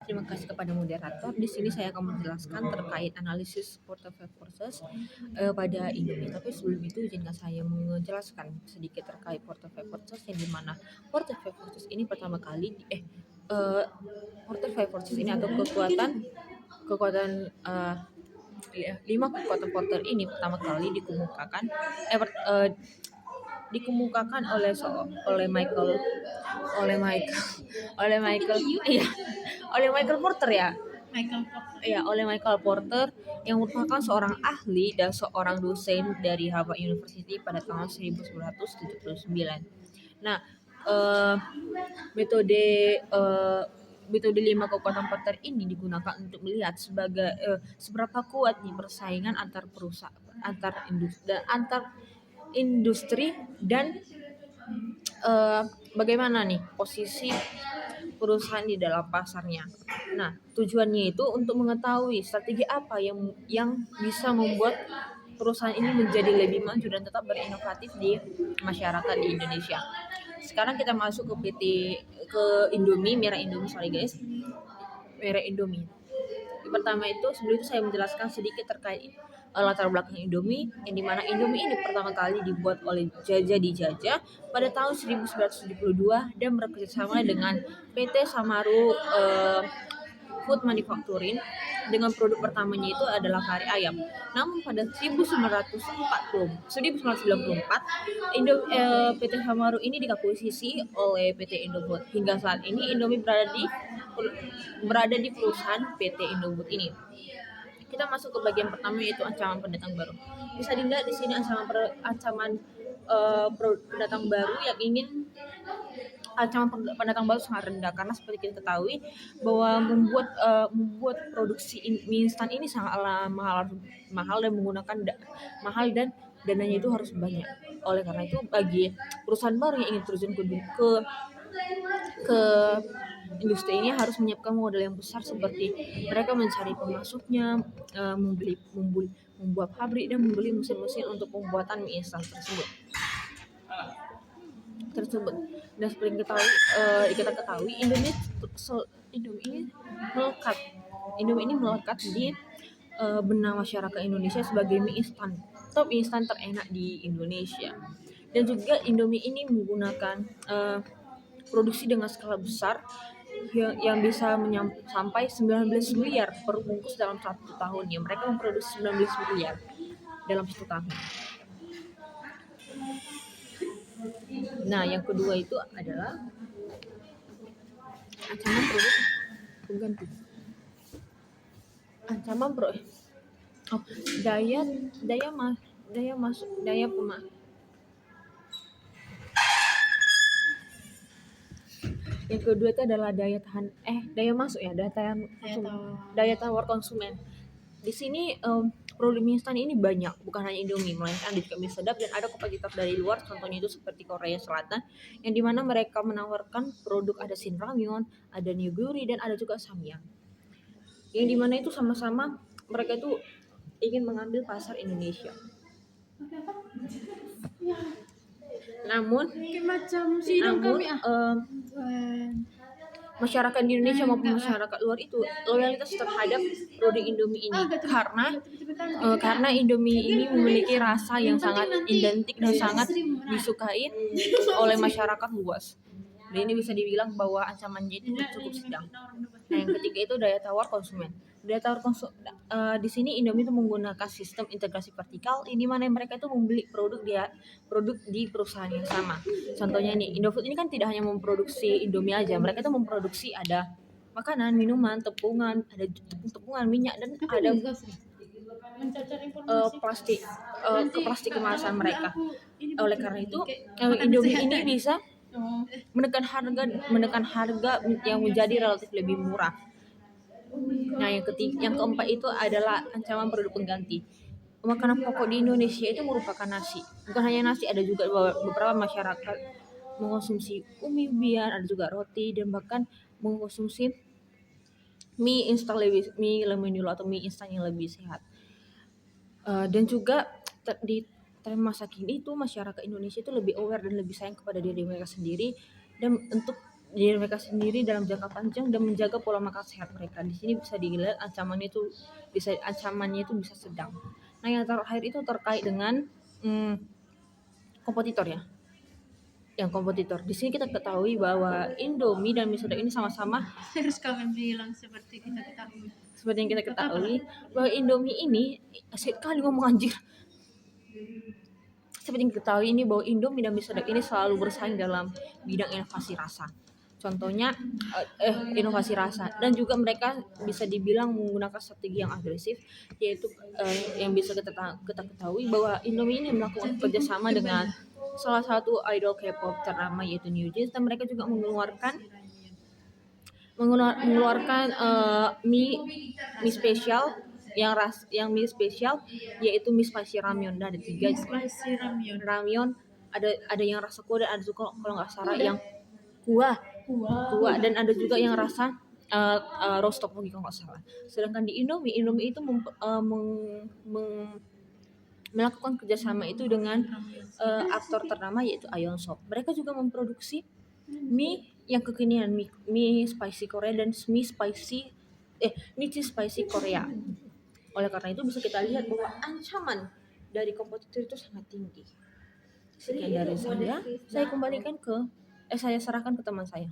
terima kasih kepada moderator. Di sini saya akan menjelaskan terkait analisis portfolio forces pada Indomie. Tapi sebelum itu izinkan saya menjelaskan sedikit terkait portfolio forces yang dimana portfolio forces ini pertama kali portfolio forces ini atau kekuatan 5 kekuatan porter ini pertama kali dikemukakan oleh Michael oleh Michael oleh Michael iya oleh Michael Porter ya. Oleh Michael Porter yang merupakan seorang ahli dan seorang dosen dari Harvard University pada tahun 1979. Nah, metode 5 kekuatan Porter ini digunakan untuk melihat seberapa kuat nih persaingan antar perusahaan, antar industri dan bagaimana nih posisi perusahaan di dalam pasarnya. Nah, tujuannya itu untuk mengetahui strategi apa yang bisa membuat perusahaan ini menjadi lebih maju dan tetap berinovatif di masyarakat di Indonesia. Sekarang kita masuk ke Indomie, merek Indomie. Yang pertama itu sebelum itu saya menjelaskan sedikit terkait latar belakang Indomie, yang dimana Indomie ini pertama kali dibuat oleh Jaja di Jaja pada tahun 1972 dan bekerjasama dengan PT Samaru Food Manufacturing dengan produk pertamanya itu adalah kari ayam. Namun pada 1994 PT Samaru ini dikuasisi oleh PT Indofood. Hingga saat ini Indomie berada di perusahaan PT Indofood ini. Kita masuk ke bagian pertama yaitu ancaman pendatang baru. Bisa dilihat di sini ancaman pendatang baru yang ingin ancaman pendatang baru sangat rendah karena seperti kita ketahui bahwa membuat produksi mie instan ini sangatlah mahal dan menggunakan mahal dan dananya itu harus banyak. Oleh karena itu bagi perusahaan baru yang ingin terjun ke industri ini harus menyiapkan modal yang besar seperti mereka mencari pemasoknya, membuat pabrik dan membeli mesin-mesin untuk pembuatan mie instan tersebut. Dan seperti kita ketahui Indomie ini melekat di benak masyarakat Indonesia sebagai top mie instan terenak di Indonesia. Dan juga Indomie ini menggunakan produksi dengan skala besar yang bisa sampai 19 miliar per bungkus dalam 1 tahun. Ya, mereka memproduksi 19 miliar dalam 1 tahun. Nah, yang kedua itu adalah ancaman produk pengganti. Yang kedua itu adalah daya tawar konsumen. Di sini produk mie instan ini banyak, bukan hanya Indomie, melainkan ada juga mie sedap dan ada kompetitor dari luar, contohnya itu seperti Korea Selatan, yang dimana mereka menawarkan produk ada Shin Ramyun, ada Niguri, dan ada juga Samyang. Yang dimana itu sama-sama mereka itu ingin mengambil pasar Indonesia. Namun masyarakat di Indonesia maupun masyarakat luar itu loyalitas terhadap produk Indomie ini karena Indomie ini memiliki rasa yang sangat identik dan sangat disukai oleh masyarakat luas. Dan ini bisa dibilang bahwa ancamannya itu cukup sedang. Nah, yang ketiga itu daya tawar konsumen. Di sini Indomie itu menggunakan sistem integrasi vertikal, ini mana mereka itu membeli produk di perusahaan yang sama. Contohnya nih, Indofood ini kan tidak hanya memproduksi Indomie aja, mereka itu memproduksi ada makanan, minuman, tepungan, ada tepungan, minyak, dan ada plastik kemasan mereka. Oleh karena itu, Indomie ini bisa menekan harga yang menjadi relatif lebih murah. Nah, yang keempat itu adalah ancaman produk pengganti. Makanan pokok di Indonesia itu merupakan nasi. Bukan hanya nasi, ada juga beberapa masyarakat mengonsumsi umbi-umbian, ada juga roti, dan bahkan mengonsumsi mie lemonade atau mie instan yang lebih sehat. Dan juga di tren masa kini itu masyarakat Indonesia itu lebih aware dan lebih sayang kepada diri mereka sendiri dan untuk diri mereka sendiri dalam jangka panjang dan menjaga pola makan sehat mereka. Di sini bisa dilihat ancamannya itu bisa sedang. Nah, yang terakhir itu terkait dengan kompetitor ya. Yang kompetitor. Di sini kita ketahui bahwa Indomie dan mie sedap ini sama-sama Terus kami bilang seperti kita ketahui. seperti yang kita ketahui bahwa Indomie ini sekali ngomong anjir. Seperti yang kita ketahui ini bahwa Indomie dan mie sedap ini selalu bersaing dalam bidang inovasi rasa. Contohnya inovasi rasa, dan juga mereka bisa dibilang menggunakan strategi yang agresif, yaitu yang bisa kita ketahui bahwa Indomie ini melakukan kerjasama dengan salah satu idol K-pop ternama yaitu New Jeans, dan mereka juga mengeluarkan mie spesial yang mie spesial yaitu mie spicy ramyeon. Ada 3 Spicy ramyeon, ada yang rasa kuah dan ada juga kalau nggak salah yang kuah dan ada juga yang rasa roast tteokbokki kalau nggak salah. Sedangkan di Indomie itu melakukan kerjasama itu dengan aktor ternama yaitu Aeon Sok. Mereka juga memproduksi mie yang kekinian, mie spicy Korea dan mie cheese spicy Korea. Oleh karena itu bisa kita lihat bahwa ancaman dari kompetitor itu sangat tinggi. Sekian dari saya kembalikan saya serahkan ke teman saya.